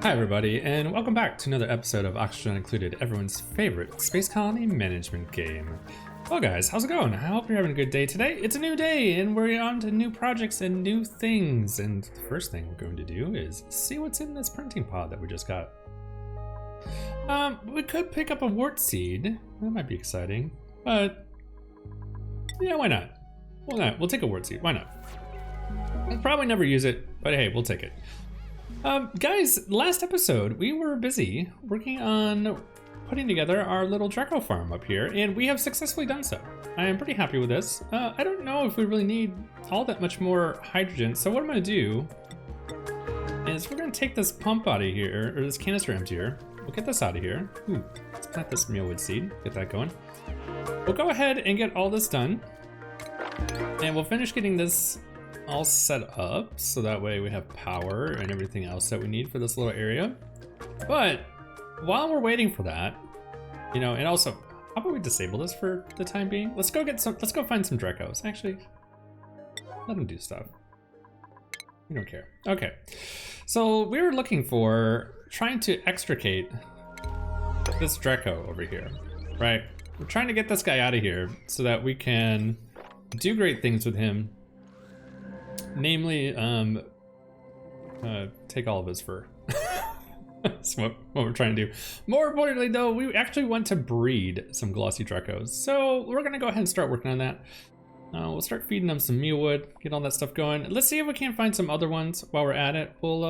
Hi everybody, and welcome back to another episode of Oxygen Included, everyone's favorite space colony management game. Well guys, how's it going? I hope you're having a good day today. It's a new day, and we're on to new projects and new things. And the first thing we're going to do is see what's in this printing pod that we just got. We could pick up a wart seed. That might be exciting, but yeah, why not? Why not? We'll take a wart seed, why not? We'll probably never use it, but hey, we'll take it. Guys, last episode we were busy working on putting together our little Drecko farm up here, and we have successfully done so. I am pretty happy with this. I don't know if we really need all that much more hydrogen, so what I'm going to do is we're going to take this pump out of here, or this canister emptier. We'll get this out of here. Ooh, let's plant this mealwood seed, get that going. We'll go ahead and get all this done, and we'll finish getting this all set up so that way we have power and everything else that we need for this little area. But while we're waiting for that, you know, and also, how about we disable this for the time being? Let's go find some Dreckos. Actually, let them do stuff. We don't care. Okay, so we were looking for trying to extricate this Drecko over here, right? We're trying to get this guy out of here so that we can do great things with him. Namely, take all of his fur. That's what we're trying to do. More importantly though, we actually want to breed some glossy Dreckos. So we're gonna go ahead and start working on that. We'll start feeding them some mealwood, get all that stuff going. Let's see if we can't find some other ones while we're at it. We'll,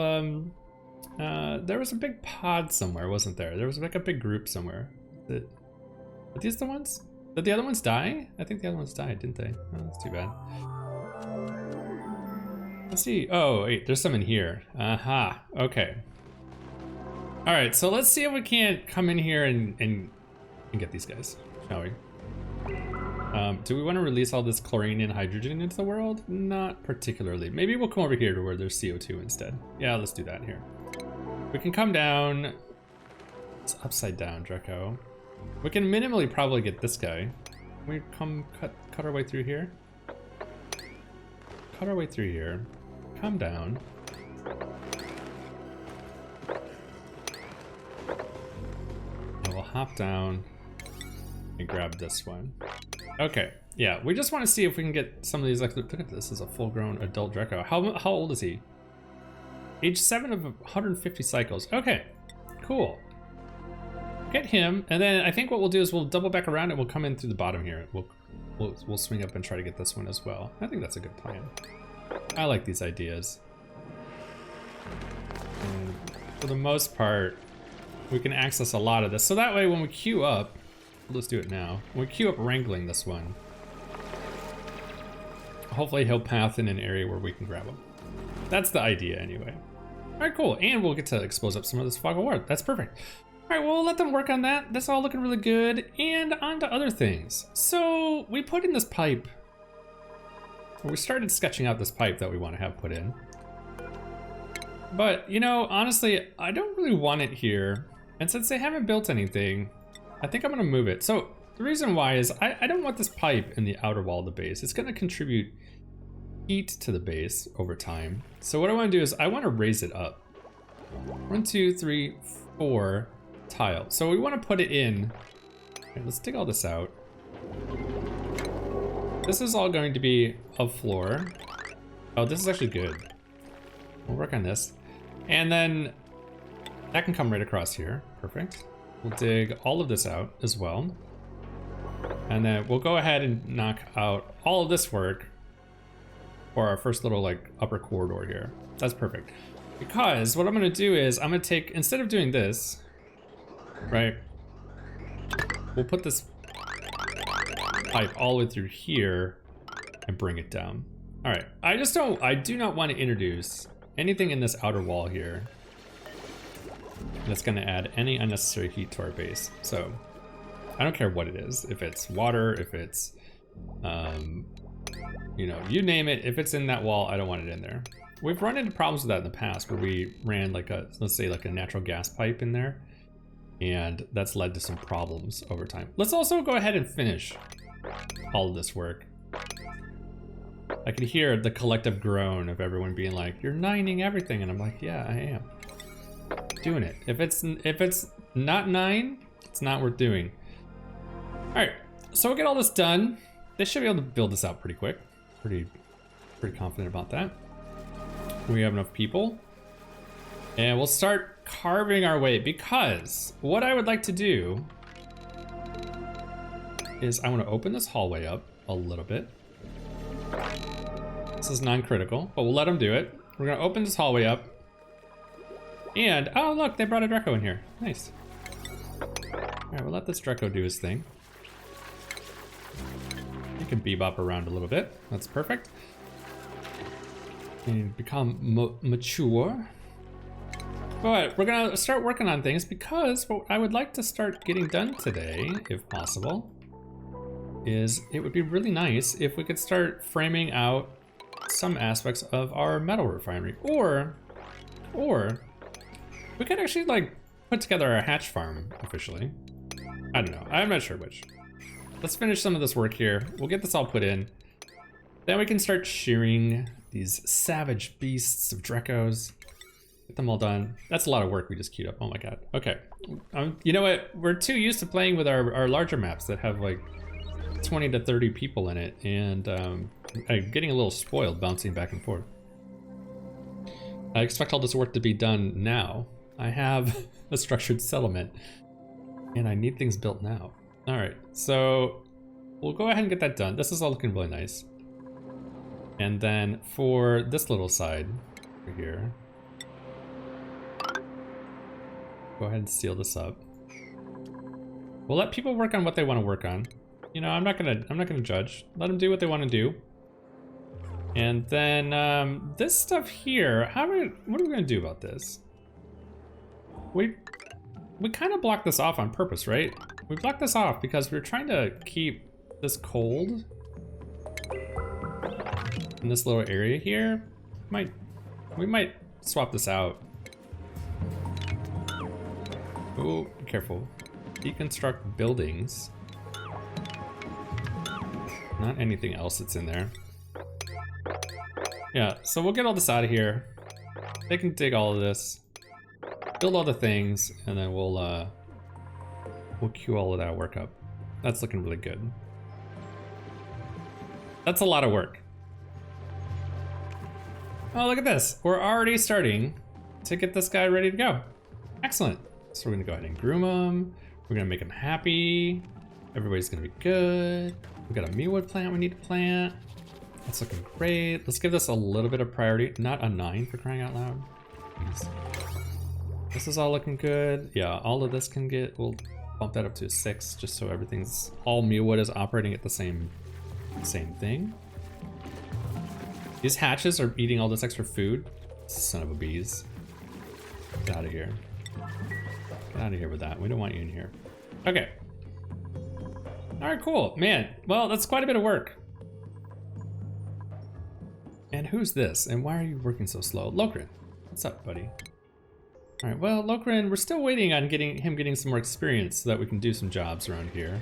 there was a big pod somewhere, wasn't there? There was like a big group somewhere. Are these the ones? Did the other ones die? I think the other ones died, didn't they? Oh, that's too bad. Let's see. Oh, wait, there's some in here. Aha, okay. All right, so let's see if we can't come in here and get these guys, shall we? Do we want to release all this chlorine and hydrogen into the world? Not particularly. Maybe we'll come over here to where there's CO2 instead. Yeah, let's do that here. We can come down. It's upside down, Drecko. We can minimally probably get this guy. We come cut our way through here. Cut our way through here. Come down. And we'll hop down and grab this one. Okay, yeah, we just want to see if we can get some of these. Like, look at this, this is a full-grown adult Drecko. How old is he? Age 7 of 150 cycles. Okay, cool. Get him, and then I think what we'll do is we'll double back around and we'll come in through the bottom here. We'll swing up and try to get this one as well. I think that's a good plan. I like these ideas. And for the most part, we can access a lot of this. So that way when we queue up, let's do it now. When we queue up wrangling this one, hopefully he'll path in an area where we can grab him. That's the idea anyway. All right, cool. And we'll get to expose up some of this fog of war. That's perfect. All right, well, we'll let them work on that. That's all looking really good. And on to other things. So we put in this pipe. We started sketching out this pipe that we want to have put in. But, you know, honestly, I don't really want it here. And since they haven't built anything, I think I'm going to move it. So the reason why is I don't want this pipe in the outer wall of the base. It's going to contribute heat to the base over time. So what I want to do is I want to raise it up. 1, 2, 3, 4 tile. So we want to put it in. Okay, let's dig all this out. This is all going to be a floor. Oh, this is actually good. We'll work on this. And then that can come right across here. Perfect. We'll dig all of this out as well. And then we'll go ahead and knock out all of this work for our first little like upper corridor here. That's perfect. Because what I'm gonna do is I'm gonna take, instead of doing this, right? We'll put this pipe all the way through here and bring it down. All right, I do not want to introduce anything in this outer wall here that's gonna add any unnecessary heat to our base. So I don't care what it is, if it's water, if it's, you know, you name it, if it's in that wall, I don't want it in there. We've run into problems with that in the past where we ran like a, let's say like a natural gas pipe in there, and that's led to some problems over time. Let's also go ahead and finish all of this work. I could hear the collective groan of everyone being like, you're nining everything. And I'm like, yeah, I am. doing it. If it's not 9, it's not worth doing. All right, so we'll get all this done. They should be able to build this out pretty quick. Pretty confident about that. We have enough people. And we'll start carving our way, because what I would like to do is I want to open this hallway up a little bit. This is non-critical, but we'll let them do it. We're gonna open this hallway up. And, oh look, they brought a Drecko in here. Nice. All right, we'll let this Drecko do his thing. He can bebop around a little bit. That's perfect. And become mature. But we're gonna start working on things, because what I would like to start getting done today, if possible, is it would be really nice if we could start framing out some aspects of our metal refinery, or we could actually like put together our hatch farm officially. I don't know, I'm not sure which. Let's finish some of this work here. We'll get this all put in. Then we can start shearing these savage beasts of Dreckos. Get them all done. That's a lot of work we just queued up. Oh my god. Okay. You know what? We're too used to playing with our larger maps that have like 20 to 30 people in it, and I'm getting a little spoiled bouncing back and forth. I expect all this work to be done now. I have a structured settlement, and I need things built now. All right, so we'll go ahead and get that done. This is all looking really nice. And then for this little side over here, go ahead and seal this up. We'll let people work on what they want to work on. You know, I'm not gonna judge. Let them do what they want to do. And then this stuff here, what are we gonna do about this? We kind of blocked this off on purpose, right? We blocked this off because we were trying to keep this cold in this little area here. We might swap this out. Oh, be careful. Deconstruct buildings. Not anything else that's in there. Yeah, so we'll get all this out of here. They can dig all of this, build all the things, and then we'll queue all of that work up. That's looking really good. That's a lot of work. Oh, look at this. We're already starting to get this guy ready to go. Excellent. So we're gonna go ahead and groom him. We're gonna make him happy. Everybody's gonna be good. We got a mealwood plant we need to plant. That's looking great. Let's give this a little bit of priority. Not a 9 for crying out loud. Please. This is all looking good. Yeah, all of this can get, we'll bump that up to a 6 just so everything's, all mealwood is operating at the same thing. These hatches are eating all this extra food. Son of a bees. Get out of here. Get out of here with that. We don't want you in here. Okay. All right, cool. Man, well, that's quite a bit of work. And who's this? And why are you working so slow? Lokrin, what's up, buddy? All right, well, Lokrin, we're still waiting on getting some more experience so that we can do some jobs around here.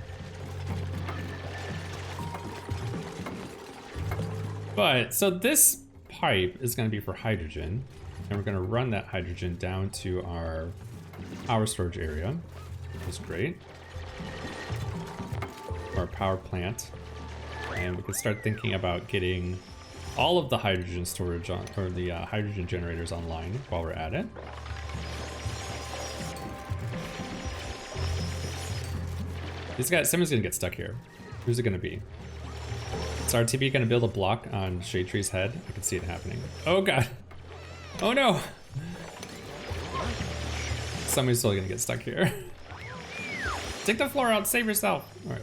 But, so this pipe is gonna be for hydrogen, and we're gonna run that hydrogen down to our power storage area, which is great. Our power plant. And we can start thinking about getting all of the hydrogen storage on, or the hydrogen generators online while we're at it. These guys, someone's gonna get stuck here. Who's it gonna be? Is RTB gonna build a block on Shade Tree's head? I can see it happening. Oh god. Oh no. Somebody's still gonna get stuck here. Take the floor out, save yourself. All right.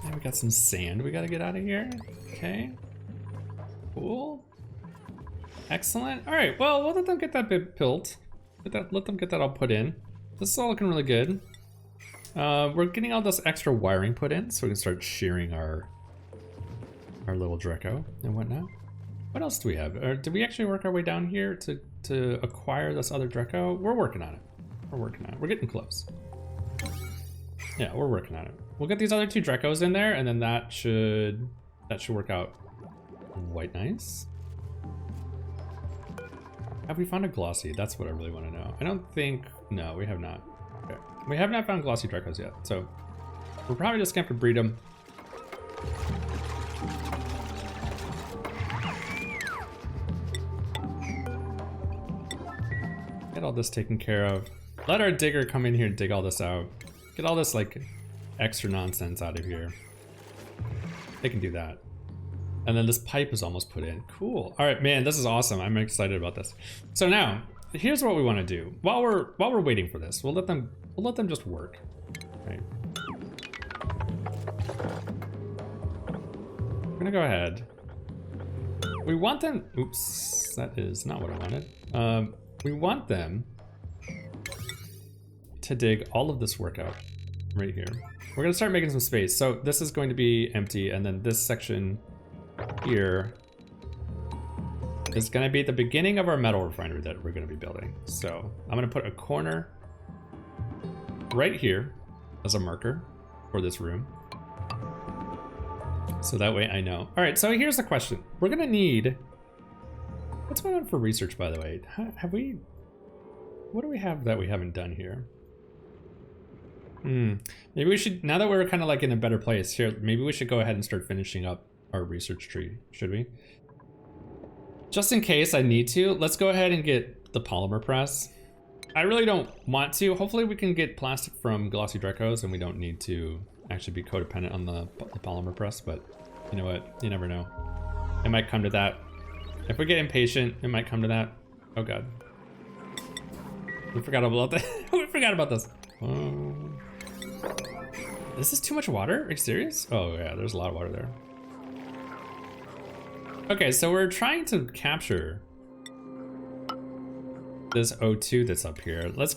Now we got some sand we gotta get out of here. Okay. Cool. Excellent. All right, well, we'll let them get that bit built. Let them get that all put in. This is all looking really good. We're getting all this extra wiring put in so we can start shearing our little Drecko and whatnot. What else do we have? Did we actually work our way down here to acquire this other Drecko? We're working on it. We're working on it. We're getting close. Yeah, we're working on it. We'll get these other 2 Dreckos in there, and then that should work out quite nice. Have we found a glossy? That's what I really want to know. I don't think... No, we have not. Okay. We have not found glossy Dreckos yet, so we're probably just gonna have to breed them. Get all this taken care of. Let our digger come in here and dig all this out. Get all this like extra nonsense out of here. They can do that. And then this pipe is almost put in. Cool. All right, man, this is awesome. I'm excited about this. So now, here's what we want to do. While we're waiting for this, we'll let them just work. Right. We're gonna go ahead. We want them. Oops, that is not what I wanted. We want them to dig all of this work out right here. We're gonna start making some space. So this is going to be empty, and then this section here is gonna be the beginning of our metal refinery that we're gonna be building. So I'm gonna put a corner right here as a marker for this room. So that way I know. All right, so here's the question. We're gonna need, what's going on for research, by the way? What do we have that we haven't done here? Maybe we should, now that we're kind of like in a better place here, maybe we should go ahead and start finishing up our research tree, should we? Just in case I need to, let's go ahead and get the polymer press. I really don't want to. Hopefully we can get plastic from glossy Dreckos and we don't need to actually be codependent on the polymer press, but you know what? You never know. It might come to that. If we get impatient, it might come to that. Oh God. We forgot about that. We forgot about this. This is too much water? Are you serious? Oh yeah, there's a lot of water there. Okay, so we're trying to capture this O2 that's up here. Let's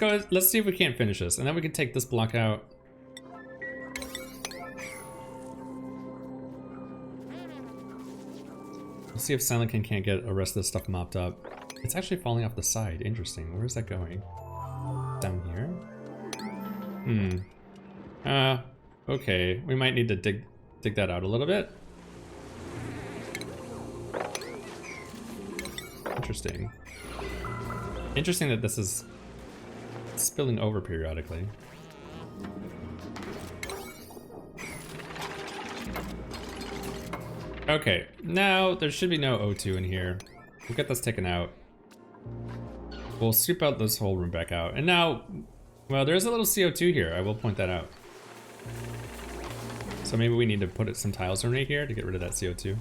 see if we can't finish this, and then we can take this block out. Let's see if Silenkin can't get the rest of this stuff mopped up. It's actually falling off the side. Interesting. Where is that going? Down here? Okay. We might need to dig that out a little bit. Interesting. Interesting that this is spilling over periodically. Okay, now there should be no O2 in here. We'll get this taken out. We'll sweep out this whole room back out. And now, well, there's a little CO2 here. I will point that out. So maybe we need to put some tiles in right here to get rid of that CO2.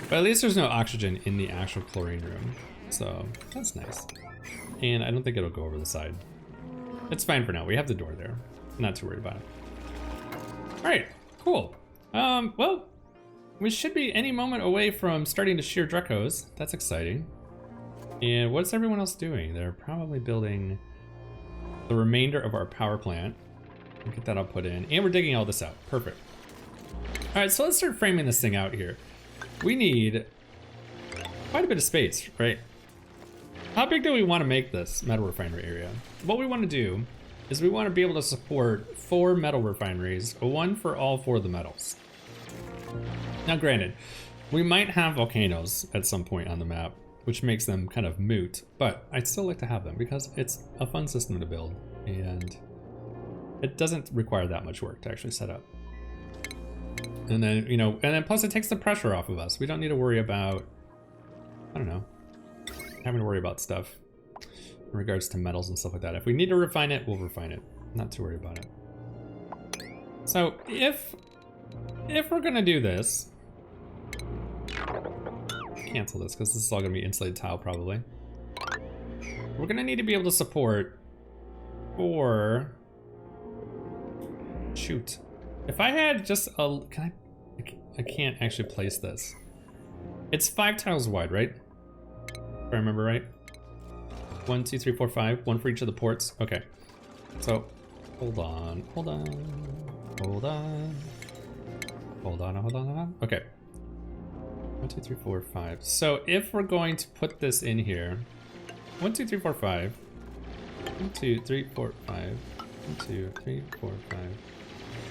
But at least there's no oxygen in the actual chlorine room. So that's nice. And I don't think it'll go over the side. It's fine for now. We have the door there. Not too worried about it. All right, cool. Well, we should be any moment away from starting to shear Dreckos. That's exciting. And what's everyone else doing? They're probably building the remainder of our power plant. We'll get that all put in. And we're digging all this out. Perfect. All right, so let's start framing this thing out here. We need quite a bit of space, right? How big do we want to make this metal refinery area? What we want to do is we want to be able to support 4 metal refineries, one for all 4 of the metals. Now granted, we might have volcanoes at some point on the map, which makes them kind of moot, but I'd still like to have them because it's a fun system to build and it doesn't require that much work to actually set up. And then, you know, and then plus it takes the pressure off of us. We don't need to worry about, I don't know, having to worry about stuff in regards to metals and stuff like that. If we need to refine it, we'll refine it. Not too worried about it. So if we're gonna do this, cancel this because this is all gonna be insulated tile probably. We're gonna need to be able to support 4. Shoot. If I had just a, I can't actually place this. It's 5 tiles wide, right? If I remember right. 1, 2, 3, 4, 5. 1 for each of the ports. Okay. So, hold on. Okay. 1, 2, 3, 4, 5. So if we're going to put this in here, 1, 2, 3, 4, 5. 1, 2, 3, 4, 5. 1, 2, 3, 4, 5.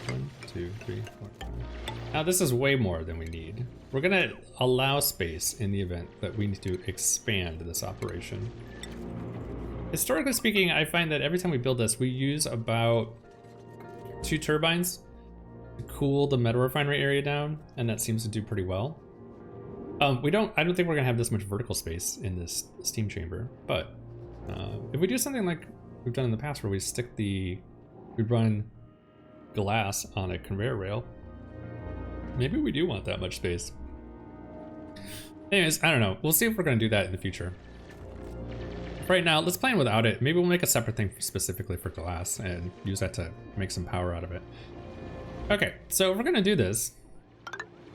1, 2, 3, 4, 5. Now this is way more than we need. We're gonna allow space in the event that we need to expand this operation. Historically speaking, I find that every time we build this, we use about 2 turbines to cool the Metal Refinery area down, and that seems to do pretty well. I don't think we're gonna have this much vertical space in this steam chamber, but if we do something like we've done in the past where we run glass on a conveyor rail, maybe we do want that much space. Anyways, I don't know. We'll see if we're gonna do that in the future. Right now, let's plan without it. Maybe we'll make a separate thing specifically for glass and use that to make some power out of it. Okay, so if we're gonna do this,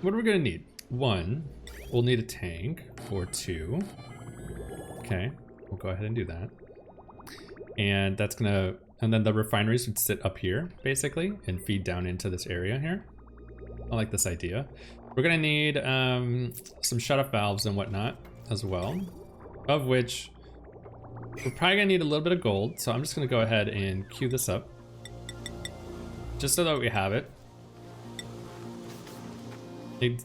what are we gonna need? 1, we'll need a tank, or 2. Okay, we'll go ahead and do that. And that's gonna, and then the refineries would sit up here, basically, and feed down into this area here. I like this idea. We're gonna need some shut-off valves and whatnot as well, of which we're probably gonna need a little bit of gold, so I'm just gonna go ahead and queue this up, just so that we have it. It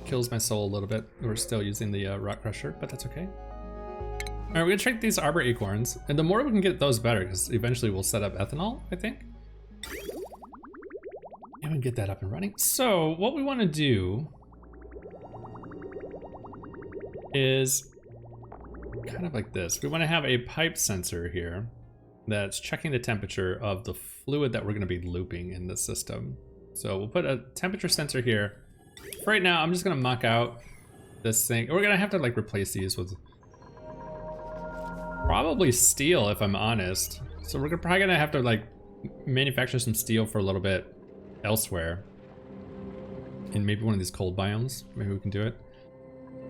kills my soul a little bit. We're still using the rock crusher, but that's okay. All right, we're gonna check these arbor acorns, and the more we can get those, better, because eventually we'll set up ethanol, I think. And we can get that up and running. So what we want to do is kind of like this. We want to have a pipe sensor here that's checking the temperature of the fluid that we're going to be looping in the system. So we'll put a temperature sensor here. For right now, I'm just going to muck out this thing. We're going to have to like replace these with probably steel, if I'm honest. So we're probably going to have to like manufacture some steel for a little bit elsewhere, in maybe one of these cold biomes. Maybe we can do it,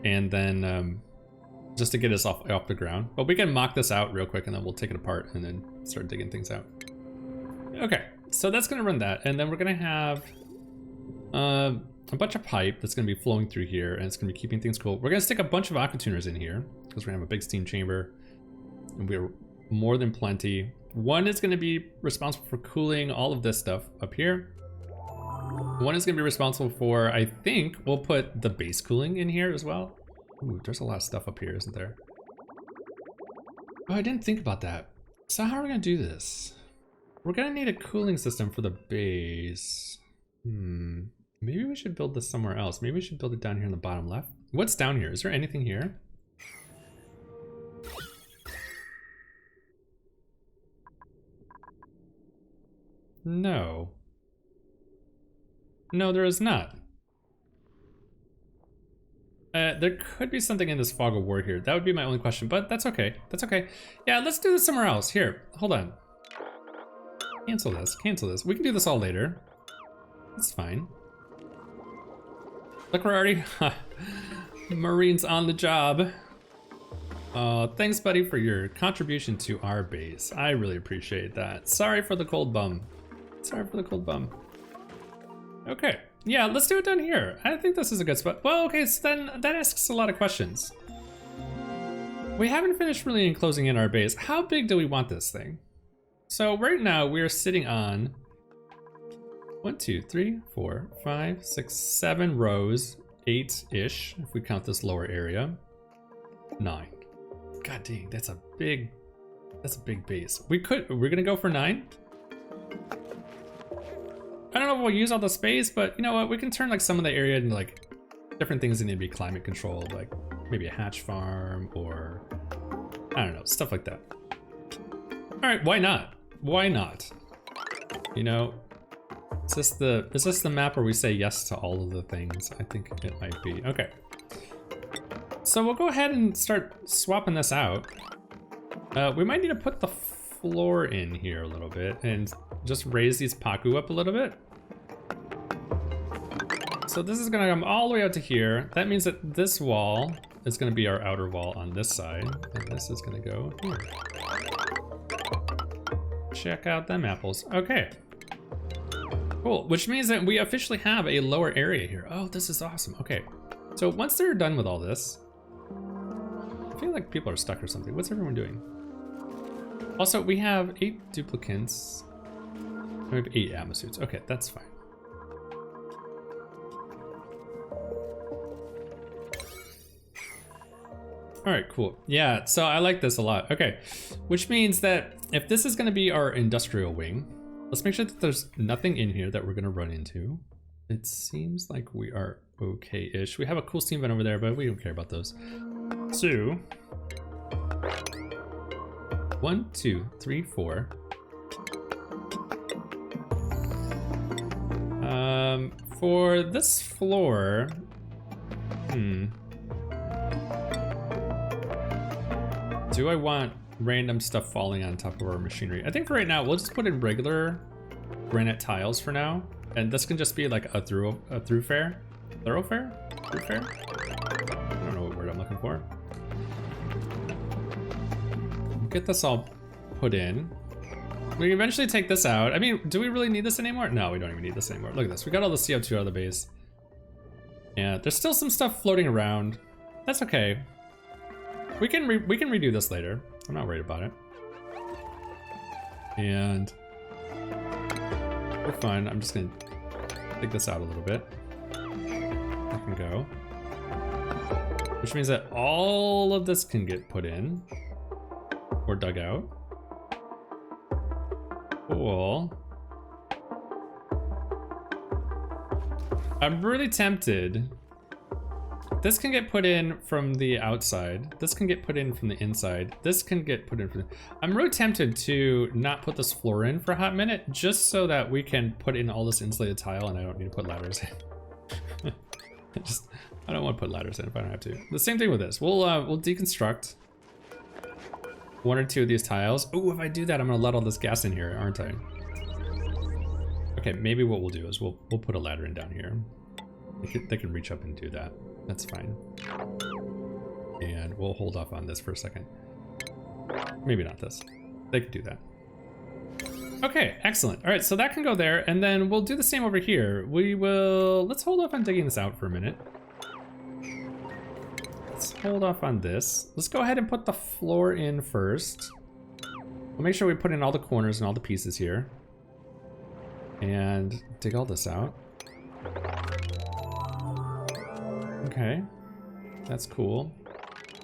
and then just to get us off the ground. But we can mock this out real quick, and then we'll take it apart and then start digging things out. Okay, so that's gonna run that, and then we're gonna have a bunch of pipe that's gonna be flowing through here, and it's gonna be keeping things cool. We're gonna stick a bunch of aqua tuners in here because we're gonna have a big steam chamber, and we're more than plenty. One is gonna be responsible for cooling all of this stuff up here. One is going to be responsible for, I think, we'll put the base cooling in here as well. Ooh, there's a lot of stuff up here, isn't there? Oh, I didn't think about that. So how are we going to do this? We're going to need a cooling system for the base. Maybe we should build this somewhere else. Maybe we should build it down here in the bottom left. What's down here? Is there anything here? No. No, there is not. There could be something in this fog of war here. That would be my only question, but that's okay. That's okay. Yeah, let's do this somewhere else. Here, hold on. Cancel this, cancel this. We can do this all later. That's fine. Look, we're already... Marines on the job. Thanks, buddy, for your contribution to our base. I really appreciate that. Sorry for the cold bum. Sorry for the cold bum. Okay, yeah, let's do it down here. I think this is a good spot. Well, okay, so then that asks a lot of questions. We haven't finished really enclosing in our base. How big do we want this thing? So right now we're sitting on 1, 2, 3, 4, 5, 6, 7 rows, 8-ish, if we count this lower area. 9. God dang, that's a big base. We're gonna go for 9. I don't know if we'll use all the space, but you know what? We can turn like some of the area into like different things that need to be climate controlled, like maybe a hatch farm or I don't know, stuff like that. All right, why not? Why not? You know, is this the map where we say yes to all of the things? I think it might be. Okay. So we'll go ahead and start swapping this out. We might need to put the floor in here a little bit and just raise these Paku up a little bit. So this is gonna come all the way out to here. That means that this wall is gonna be our outer wall on this side, and this is gonna go here. Check out them apples. Okay. Cool, which means that we officially have a lower area here. Oh, this is awesome. Okay, so once they're done with all this, I feel like people are stuck or something. What's everyone doing? Also, we have 8 duplicants. We have 8 atmosuits. Okay, that's fine. All right, cool. Yeah, so I like this a lot. Okay, which means that if this is gonna be our industrial wing, let's make sure that there's nothing in here that we're gonna run into. It seems like we are okay-ish. We have a cool steam vent over there, but we don't care about those. So, 1, 2, 3, 4. For this floor, do I want random stuff falling on top of our machinery? I think for right now, we'll just put in regular granite tiles for now. And this can just be like a thoroughfare? I don't know what word I'm looking for. Get this all put in. We can eventually take this out. I mean, do we really need this anymore? No, we don't even need this anymore. Look at this. We got all the CO2 out of the base. Yeah, there's still some stuff floating around. That's okay. We can redo this later. I'm not worried about it. And we're fine. I'm just gonna dig this out a little bit. I can go. Which means that all of this can get put in or dug out. Cool. I'm really tempted. This can get put in from the outside. This can get put in from the inside. This can get put in from the... I'm really tempted to not put this floor in for a hot minute, just so that we can put in all this insulated tile and I don't need to put ladders in. I don't want to put ladders in if I don't have to. The same thing with this. We'll deconstruct 1 or 2 of these tiles. Oh, if I do that, I'm gonna let all this gas in here, aren't I? Okay, maybe what we'll do is we'll put a ladder in down here. They can reach up and do that. That's fine. And we'll hold off on this for a second. Maybe not this. They could do that. Okay, excellent. All right, so that can go there, and then we'll do the same over here. Let's hold off on digging this out for a minute. Let's hold off on this. Let's go ahead and put the floor in first. We'll make sure we put in all the corners and all the pieces here. And dig all this out. Okay, that's cool.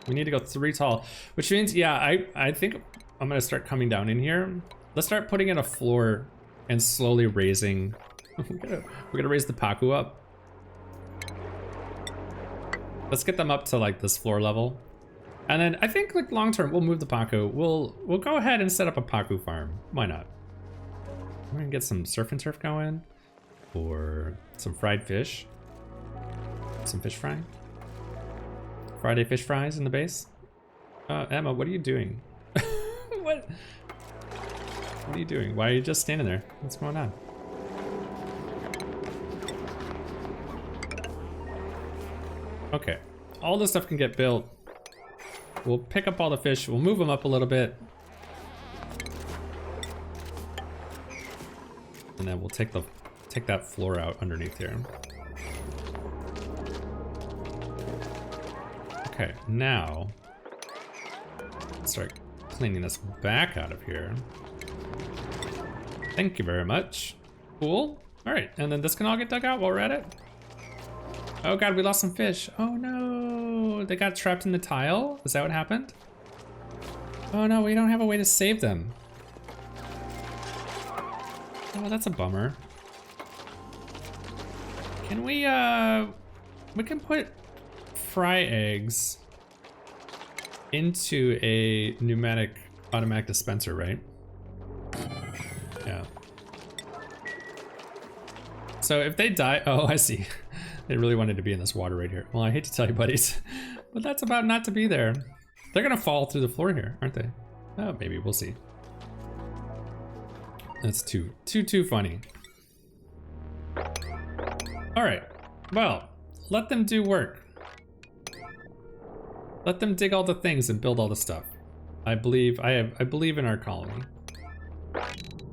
We need to go 3 tall, which means, yeah, I think I'm gonna start coming down in here. Let's start putting in a floor and slowly raising. We're gonna raise the Paku up. Let's get them up to like this floor level. And then I think like long term, we'll move the Paku. We'll go ahead and set up a Paku farm. Why not? We're gonna get some surf and turf going, or some fried fish. Some fish frying. Friday fish fries in the base. Emma, what are you doing? What are you doing? Why are you just standing there? What's going on? Okay, all this stuff can get built. We'll pick up all the fish. We'll move them up a little bit. And then we'll take that floor out underneath here. Okay, now let's start cleaning this back out of here. Thank you very much. Cool. All right, and then this can all get dug out while we're at it. Oh God, we lost some fish. Oh no, they got trapped in the tile? Is that what happened? Oh no, we don't have a way to save them. Oh, that's a bummer. Can we can put fry eggs into a pneumatic automatic dispenser, right? Yeah. So if they die, oh, I see. They really wanted to be in this water right here. Well, I hate to tell you, buddies, but that's about not to be there. They're gonna fall through the floor here, aren't they? Oh, maybe, we'll see. That's too funny. All right, well, let them do work. Let them dig all the things and build all the stuff. I believe in our colony.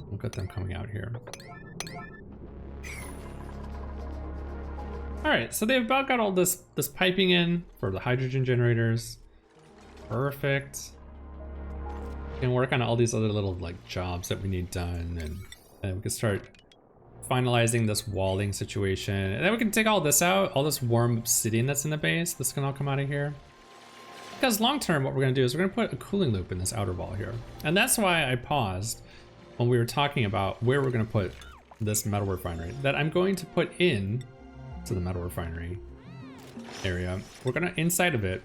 We'll get them coming out here. All right, so they've about got all this piping in for the hydrogen generators. Perfect. We can work on all these other little like jobs that we need done, and we can start finalizing this walling situation. And then we can take all this out, all this warm obsidian that's in the base. This can all come out of here. because long term what we're gonna do is we're gonna put a cooling loop in this outer wall here. And that's why I paused when we were talking about where we're gonna put this metal refinery, that I'm going to put in to the metal refinery area. We're gonna, inside of it,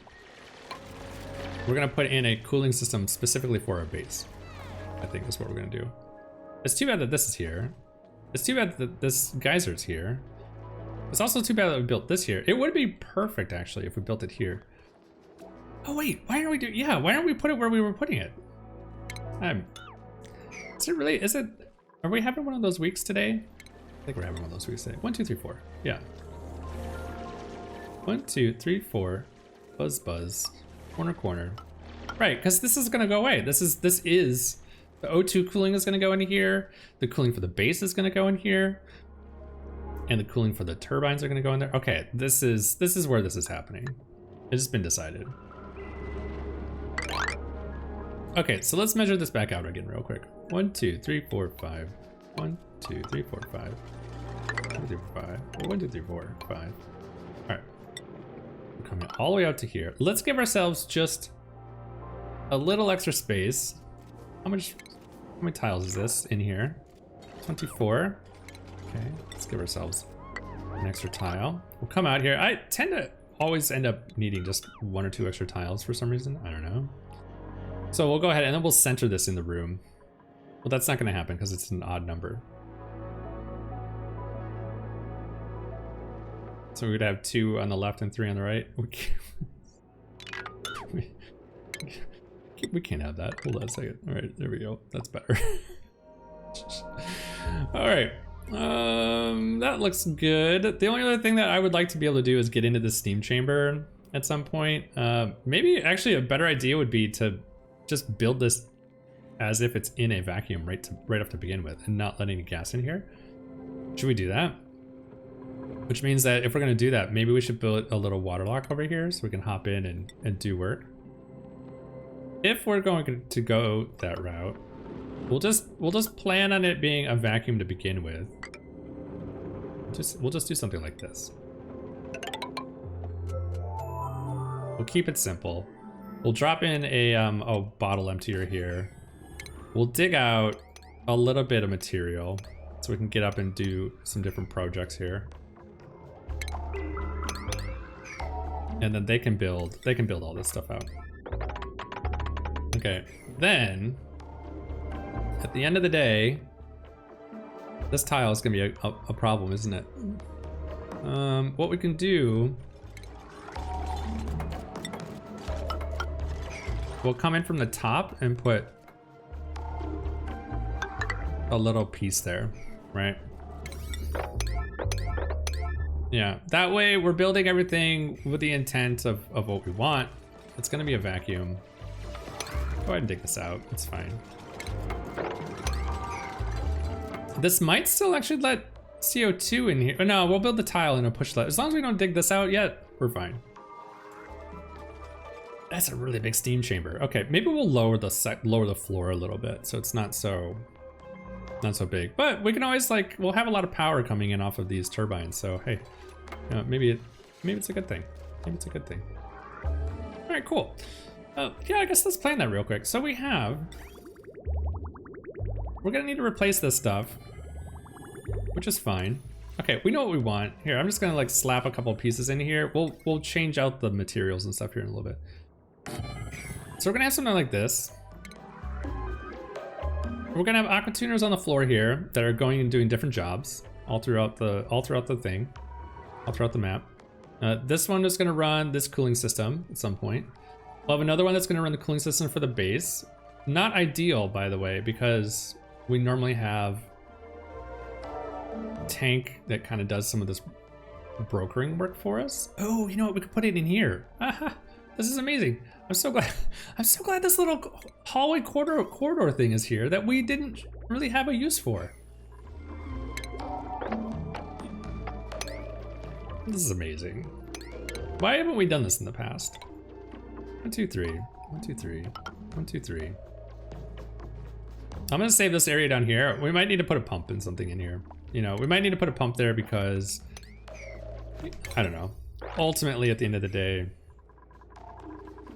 we're gonna put in a cooling system specifically for our base. I think that's what we're gonna do. It's too bad that this is here. It's too bad that this geyser's here. It's also too bad that we built this here. It would be perfect actually if we built it here. Oh wait, why aren't we doing, yeah, why don't we put it where we were putting it? Is it really, are we having one of those weeks today? I think we're having one of those weeks today. 1, 2, 3, 4, yeah. 1, 2, 3, 4, buzz, buzz, corner, corner. Right, because this is gonna go away. This is, the O2 cooling is gonna go into here. The cooling for the base is gonna go in here. And the cooling for the turbines are gonna go in there. Okay, this is where this is happening. It's just been decided. Okay, so let's measure this back out again real quick. 1, 2, 3, 4, 5. 1, 2, 3, 4, 5. 1, 2, 3, 4, 5. 1, 2, 3, 4, 5. All right, we're coming all the way out to here. Let's give ourselves just a little extra space. How many tiles is this in here? 24. Okay, let's give ourselves an extra tile. We'll come out here. I tend to always end up needing just 1 or 2 extra tiles for some reason. I don't know. So we'll go ahead and then we'll center this in the room. Well, that's not gonna happen because it's an odd number. So we'd have 2 on the left and 3 on the right. We can't have that. Hold on a second. All right, there we go. That's better. All right. That looks good. The only other thing that I would like to be able to do is get into the steam chamber at some point. Maybe actually a better idea would be to just build this as if it's in a vacuum right off to begin with and not letting any gas in here. Should we do that? Which means that if we're gonna do that, maybe we should build a little water lock over here so we can hop in and do work. If we're going to go that route, we'll just plan on it being a vacuum to begin with. We'll just do something like this. We'll keep it simple. We'll drop in a bottle emptier here. We'll dig out a little bit of material so we can get up and do some different projects here. And then they can build all this stuff out. Okay, then at the end of the day, this tile is gonna be a problem, isn't it? What we can do, we'll come in from the top and put a little piece there, right? Yeah, that way we're building everything with the intent of what we want. It's gonna be a vacuum. Go ahead and dig this out, it's fine. This might still actually let CO2 in here. Oh, no, we'll build the tile and a push let. As long as we don't dig this out yet, we're fine. That's a really big steam chamber. Okay, maybe we'll lower the floor a little bit so it's not so big. But we can always we'll have a lot of power coming in off of these turbines. So hey, you know, maybe it's a good thing. Maybe it's a good thing. All right, cool. Yeah, I guess let's plan that real quick. So we're gonna need to replace this stuff, which is fine. Okay, we know what we want. Here, I'm just gonna slap a couple pieces in here. We'll change out the materials and stuff here in a little bit. So we're gonna have something like this. We're gonna have aqua tuners on the floor here that are going and doing different jobs all throughout the map. This one is gonna run this cooling system at some point. We'll have another one that's gonna run the cooling system for the base. Not ideal, by the way, because we normally have a tank that kind of does some of this brokering work for us. Oh, you know what? We could put it in here. Aha, this is amazing. I'm so glad this little hallway corridor thing is here that we didn't really have a use for. This is amazing. Why haven't we done this in the past? 1, 2, 3. 1, 2, 3. 1, 2, 3. I'm gonna save this area down here. We might need to put a pump in something in here. You know, we might need to put a pump there because, I don't know. Ultimately, at the end of the day,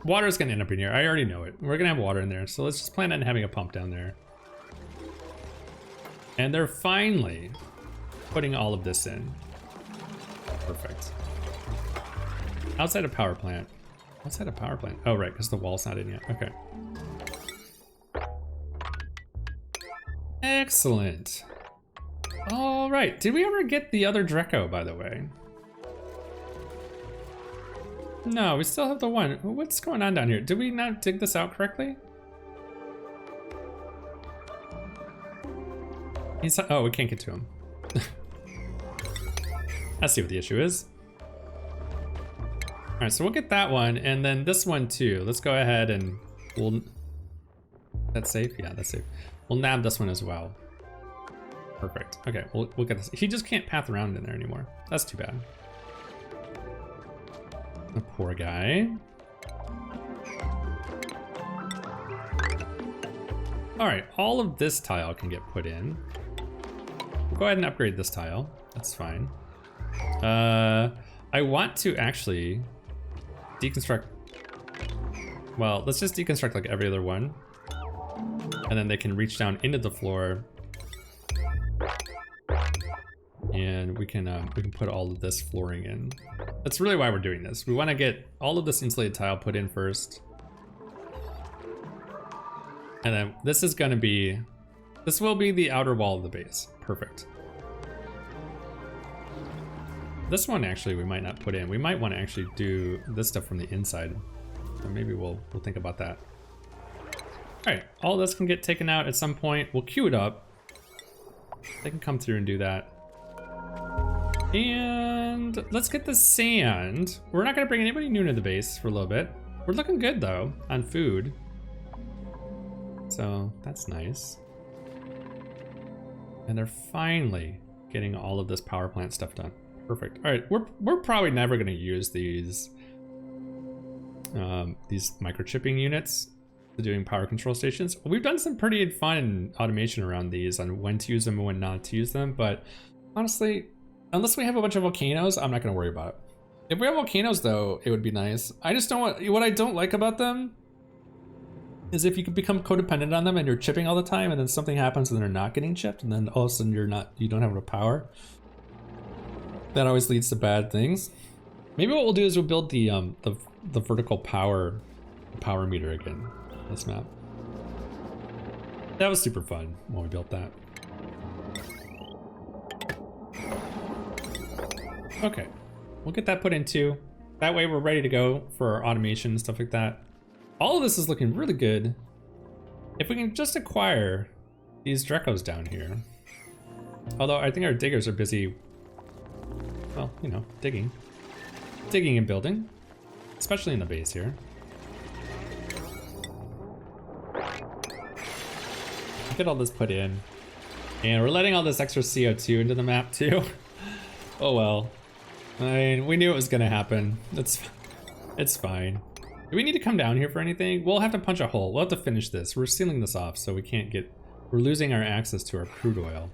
Water's gonna end up in here. I already know it. We're gonna have water in there, so let's just plan on having a pump down there. And they're finally putting all of this in. Perfect. Outside of power plant. Outside of power plant. Oh, right, because the wall's not in yet. Okay. Excellent. All right. Did we ever get the other Drecko, by the way? No, we still have the one. What's going on down here? Did we not dig this out correctly? Oh, we can't get to him. I see what the issue is. All right, so we'll get that one, and then this one too. Let's go ahead and we'll... That's safe? Yeah, that's safe. We'll nab this one as well. Perfect. Okay, we'll get this. He just can't path around in there anymore. That's too bad. The poor guy. All right, all of this tile can get put in. We'll go ahead and upgrade this tile. That's fine. I want to actually deconstruct. Well, let's just deconstruct like every other one. And then they can reach down into the floor. And we can put all of this flooring in. That's really why we're doing this. We want to get all of this insulated tile put in first. And then this will be the outer wall of the base. Perfect. This one actually we might not put in. We might want to actually do this stuff from the inside. So maybe we'll think about that. All right, all this can get taken out at some point. We'll queue it up. They can come through and do that. And let's get the sand. We're not gonna bring anybody new to the base for a little bit. We're looking good though on food. So that's nice. And they're finally getting all of this power plant stuff done. Perfect. All right, we're probably never gonna use these microchipping units to doing power control stations. We've done some pretty fun automation around these on when to use them and when not to use them, but honestly, unless we have a bunch of volcanoes, I'm not gonna worry about it. If we have volcanoes though, it would be nice. I just don't want, what I don't like about them is if you can become codependent on them and you're chipping all the time and then something happens and they're not getting chipped and then all of a sudden you don't have enough power. That always leads to bad things. Maybe what we'll do is we'll build the vertical power meter again. This map. That was super fun when we built that. Okay, we'll get that put in too. That way we're ready to go for our automation and stuff like that. All of this is looking really good. If we can just acquire these Dreckos down here. Although I think our diggers are busy, well, you know, digging and building, especially in the base here. Get all this put in, and we're letting all this extra CO2 into the map too. Oh well. I mean, we knew it was gonna happen. It's fine. Do we need to come down here for anything? We'll have to punch a hole. We'll have to finish this. We're sealing this off, so we can't get. We're losing our access to our crude oil.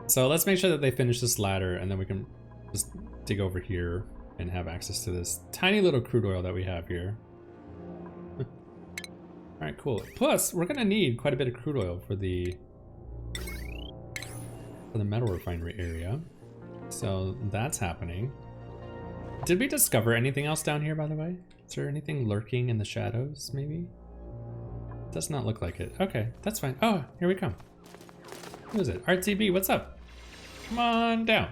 So let's make sure that they finish this ladder, and then we can just dig over here and have access to this tiny little crude oil that we have here. All right, cool. Plus, we're gonna need quite a bit of crude oil for the Metal Refinery area. So that's happening. Did we discover anything else down here, by the way? Is there anything lurking in the shadows, maybe? Does not look like it. Okay, that's fine. Oh, here we come. Who is it? RTB, what's up? Come on down.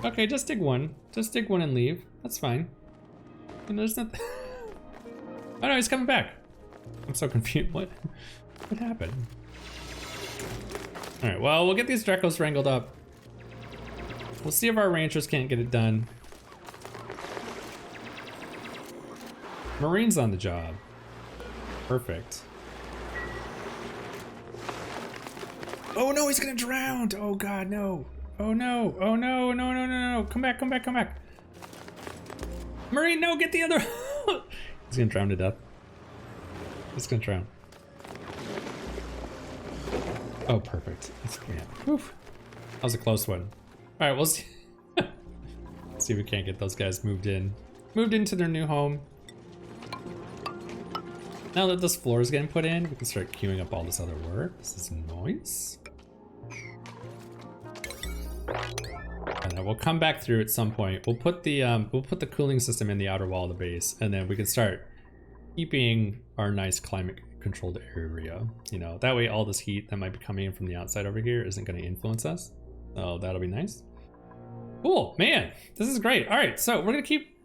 Okay, just dig one. Just dig one and leave. That's fine. And there's nothing. Oh no, he's coming back. I'm so confused. What happened? All right, well, we'll get these Dreckos wrangled up. We'll see if our ranchers can't get it done. Marine's on the job. Perfect. Oh no, he's gonna drown! Oh god, no. Oh no, oh no, no, no, no, no. Come back, come back, come back. Marine, no, get the other. He's gonna drown to death. He's gonna drown. Oh, perfect. That's great. Oof. That was a close one. All right, we'll see. See if we can't get those guys moved into their new home. Now that this floor is getting put in, we can start queuing up all this other work. This is nice. And then we'll come back through at some point. We'll put the cooling system in the outer wall of the base, and then we can start keeping our nice climate controlled area. You know, that way all this heat that might be coming in from the outside over here isn't going to influence us. So that'll be nice. Cool, man, this is great. All right, so we're gonna keep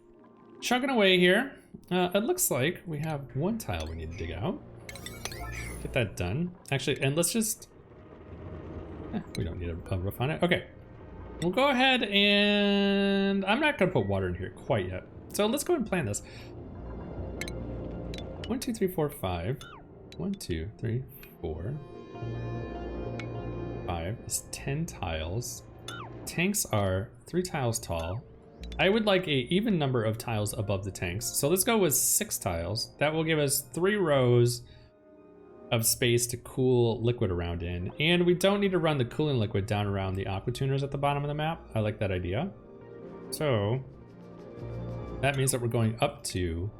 chugging away here. It looks like we have one tile we need to dig out. Get that done. Actually, and let's just, we don't need a roof on it. Okay, we'll go ahead and I'm not gonna put water in here quite yet. So let's go ahead and plan this. 1, 2, 3, 4, 5. 1, 2, 3, 4, 5 is 10 tiles. Tanks are 3 tiles tall. I would like a even number of tiles above the tanks. So let's go with 6 tiles. That will give us 3 rows of space to cool liquid around in. And we don't need to run the cooling liquid down around the aqua tuners at the bottom of the map. I like that idea. So that means that we're going up to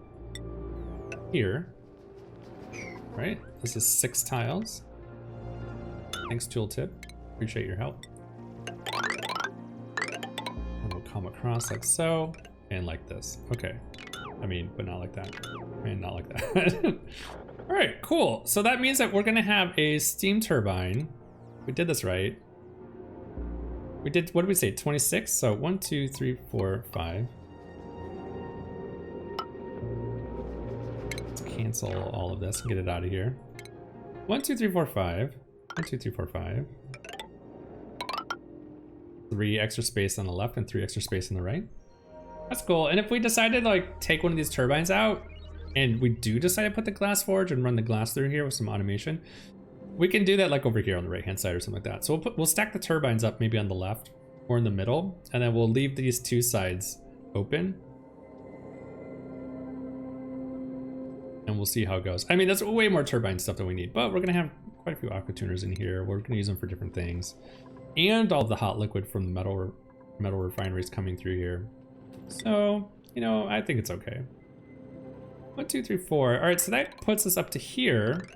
here, right? This is 6 tiles. Thanks, tooltip. Appreciate your help. And we'll come across like so, and like this. Okay. I mean, but not like that. And not like that. All right, cool. So that means that we're gonna have a steam turbine. We did this right. We did, what did we say, 26? So 1, 2, 3, 4, 5. Let's cancel all of this and get it out of here. 1, 2, 3, 4, 5. 1, 2, 3, 4, 5. 3 extra space on the left and 3 extra space on the right. That's cool. And if we decided to like take one of these turbines out, and we do decide to put the glass forge and run the glass through here with some automation, we can do that like over here on the right hand side or something like that. So we'll stack the turbines up maybe on the left or in the middle, and then we'll leave these 2 sides open. And we'll see how it goes. I mean, that's way more turbine stuff than we need, but we're gonna have quite a few aqua tuners in here. We're gonna use them for different things. And all the hot liquid from the metal refineries coming through here. So, you know, I think it's okay. 1, 2, 3, 4. All right, so that puts us up to here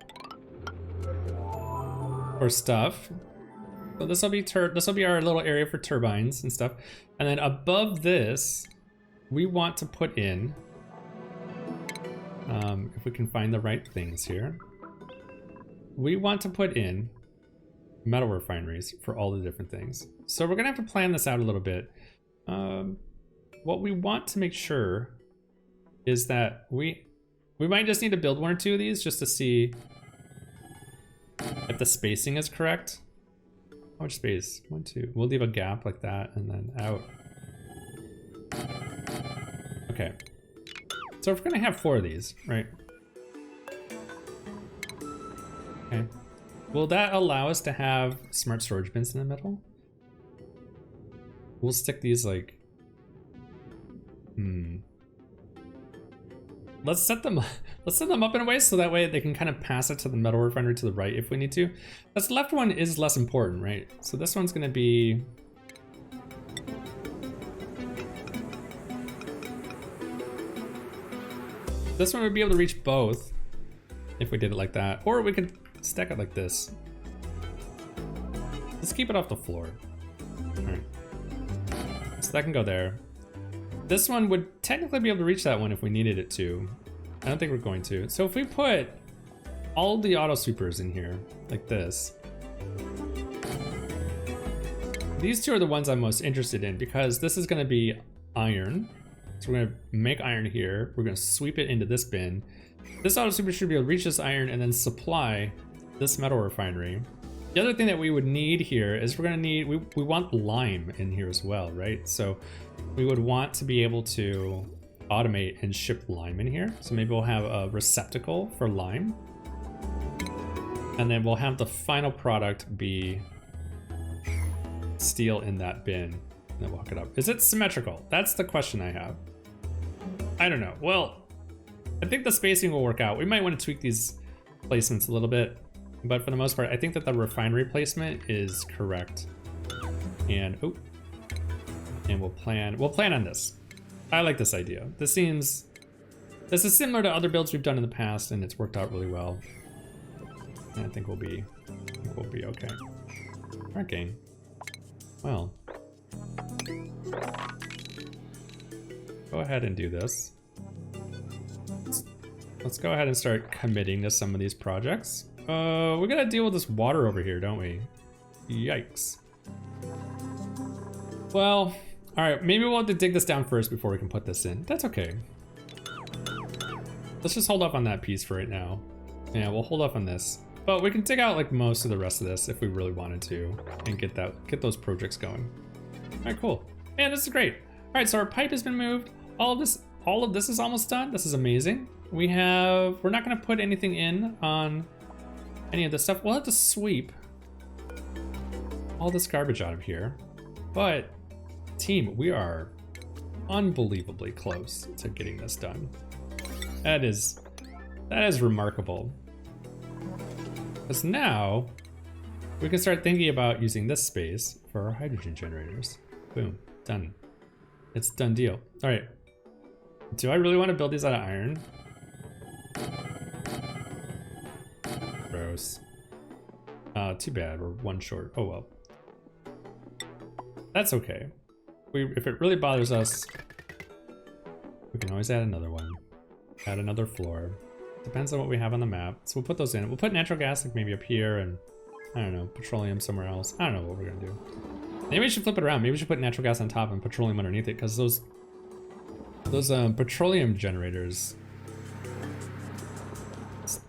for stuff. So this will be our little area for turbines and stuff. And then above this, we want to put in, if we can find the right things here, we want to put in metal refineries for all the different things. So we're gonna have to plan this out a little bit. What we want to make sure is that we might just need to build 1 or 2 of these just to see if the spacing is correct. How much space? 1, 2. We'll leave a gap like that and then out. Okay. So if we're gonna have 4 of these, right? Okay. Will that allow us to have smart storage bins in the middle? We'll stick these like, Let's set them up in a way so that way they can kind of pass it to the metal refinery to the right if we need to. This left one is less important, right? So this one's gonna be, this one would be able to reach both if we did it like that, or we could stack it like this. Let's keep it off the floor. All right. So that can go there. This one would technically be able to reach that one if we needed it to. I don't think we're going to. So if we put all the auto sweepers in here, like this, these 2 are the ones I'm most interested in because this is gonna be iron. So we're gonna make iron here. We're gonna sweep it into this bin. This auto sweeper should be able to reach this iron and then supply this metal refinery. The other thing that we would need here is we're gonna need, we want lime in here as well, right? So we would want to be able to automate and ship lime in here. So maybe we'll have a receptacle for lime. And then we'll have the final product be steel in that bin. And then we'll hook it up. Is it symmetrical? That's the question I have. I don't know. Well, I think the spacing will work out. We might want to tweak these placements a little bit, but for the most part, I think that the refinery placement is correct. And we'll plan on this. I like this idea. This seems This is similar to other builds we've done in the past, and it's worked out really well. And I think we'll be okay. All right, gang. Well, go ahead and do this. Let's go ahead and start committing to some of these projects. We gotta deal with this water over here, don't we? Yikes. Well, all right, maybe we'll have to dig this down first before we can put this in. That's okay. Let's just hold off on that piece for right now. Yeah, we'll hold off on this. But we can dig out like most of the rest of this if we really wanted to and get those projects going. All right, cool. Man, this is great. All right, so our pipe has been moved. All of this is almost done. This is amazing. We're not gonna put anything in on any of this stuff. We'll have to sweep all this garbage out of here. But team, we are unbelievably close to getting this done. That is remarkable. Because now we can start thinking about using this space for our hydrogen generators. Boom, done. It's a done deal. All right, do I really want to build these out of iron? Gross. Too bad, we're one short. Oh well. That's okay. If it really bothers us, we can always add another one. Add another floor. Depends on what we have on the map. So we'll put those in. We'll put natural gas like maybe up here and, I don't know, petroleum somewhere else. I don't know what we're gonna do. Maybe we should flip it around. Maybe we should put natural gas on top and petroleum underneath it, because those petroleum generators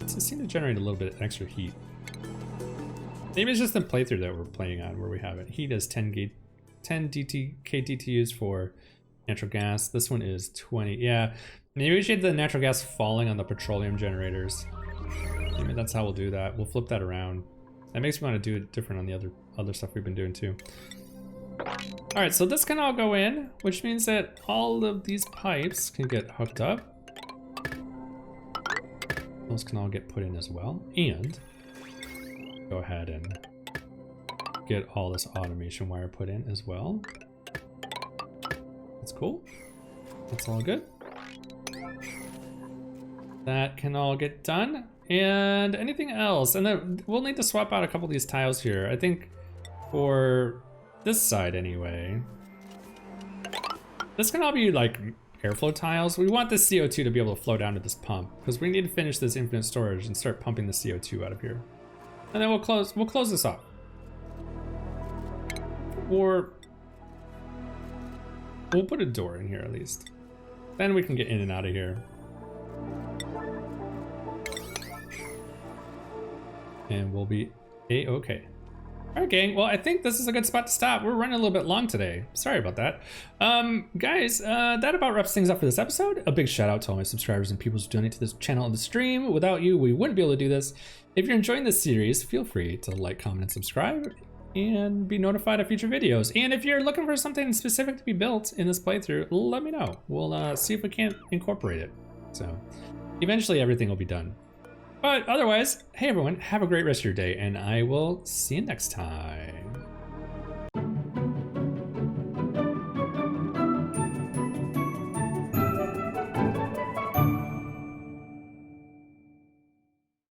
seem to generate a little bit extra heat. Maybe it's just the playthrough that we're playing on where we have it. Heat is 10 kDTUs for natural gas. This one is 20. Yeah, maybe we should have the natural gas falling on the petroleum generators. Maybe that's how we'll do that. We'll flip that around. That makes me want to do it different on the other stuff we've been doing too. All right, so this can all go in, which means that all of these pipes can get hooked up. Those can all get put in as well. And go ahead and get all this automation wire put in as well. That's cool. That's all good. That can all get done. And anything else? And then we'll need to swap out a couple of these tiles here. I think for this side anyway. This can all be like airflow tiles. We want this CO2 to be able to flow down to this pump because we need to finish this infinite storage and start pumping the CO2 out of here. And then we'll close this off. Or we'll put a door in here at least. Then we can get in and out of here. And we'll be a-okay. All right, gang. Well, I think this is a good spot to stop. We're running a little bit long today. Sorry about that. Guys, that about wraps things up for this episode. A big shout out to all my subscribers and people who donate to this channel and the stream. Without you, we wouldn't be able to do this. If you're enjoying this series, feel free to like, comment, and subscribe and be notified of future videos. And if you're looking for something specific to be built in this playthrough, let me know. We'll see if we can't incorporate it. So eventually everything will be done. But otherwise, hey everyone, have a great rest of your day, and I will see you next time.